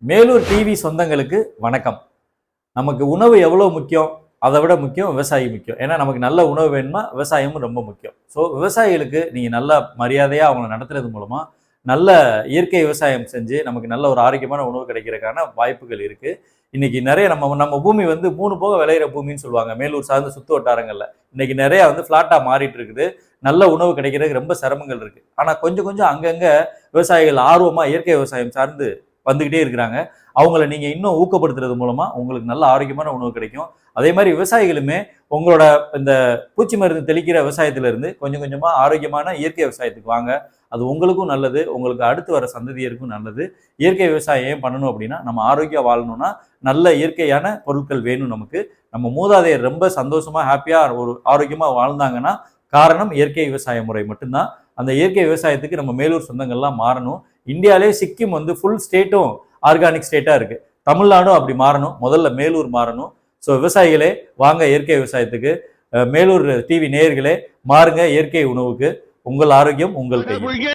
Melur TV சொந்தங்களுக்கு வணக்கம். நமக்கு உணவு எவ்வளோ முக்கியம், அதை விட முக்கியம் விவசாயி முக்கியம். ஏன்னா நமக்கு நல்ல உணவு வேணுமா, விவசாயமும் ரொம்ப முக்கியம். ஸோ விவசாயிகளுக்கு நீங்கள் நல்ல மரியாதையாக அவங்களை நடத்துறது மூலமாக நல்ல இயற்கை விவசாயம் செஞ்சு நமக்கு நல்ல ஒரு ஆரோக்கியமான உணவு கிடைக்கிறதுக்கான வாய்ப்புகள் இருக்குது. இன்னைக்கு நிறைய நம்ம பூமி வந்து 3 போக விளையிற பூமின்னு சொல்லுவாங்க மேலூர் சார்ந்த சுற்று வட்டாரங்களில். இன்னைக்கு நிறைய ஃப்ளாட்டாக மாறிட்டு இருக்குது. நல்ல உணவு கிடைக்கிறதுக்கு ரொம்ப சிரமங்கள் இருக்குது. ஆனால் கொஞ்சம் கொஞ்சம் அங்கங்கே விவசாயிகள் ஆர்வமாக இயற்கை விவசாயம் சார்ந்து வந்துகிட்டே இருக்கிறாங்க. அவங்கள நீங்க இன்னும் ஊக்கப்படுத்துறது மூலமா உங்களுக்கு நல்ல ஆரோக்கியமான உணவு கிடைக்கும். அதே மாதிரி விவசாயிகளுமே உங்களோட இந்த பூச்சி மருந்து தெளிக்கிற விவசாயத்துல இருந்து கொஞ்சம் கொஞ்சமா ஆரோக்கியமான இயற்கை விவசாயத்துக்கு வாங்க. அது உங்களுக்கும் நல்லது, உங்களுக்கு அடுத்து வர சந்ததியருக்கும் நல்லது. இயற்கை விவசாயம் ஏன் பண்ணணும் அப்படின்னா, நம்ம ஆரோக்கியம் வாழணும்னா நல்ல இயற்கையான பொருட்கள் வேணும் நமக்கு. நம்ம மூதாதையர் ரொம்ப சந்தோஷமா ஹாப்பியா ஒரு ஆரோக்கியமா வாழ்ந்தாங்கன்னா காரணம் இயற்கை விவசாய முறை மட்டும்தான். அந்த இயற்கை விவசாயத்துக்கு நம்ம மேலூர் சொந்தங்கள்லாம் மாறணும். இந்தியாவிலே சிக்கிம் ஃபுல் ஸ்டேட்டும் ஆர்கானிக் ஸ்டேட்டா இருக்கு. தமிழ்நாடும் அப்படி மாறணும். முதல்ல மேலூர் மாறணும். ஸோ விவசாயிகளே வாங்க இயற்கை விவசாயத்துக்கு. மேலூர் டிவி நேயர்களே மாறுங்க இயற்கை உணவுக்கு. உங்கள் ஆரோக்கியம் உங்கள் கையில்.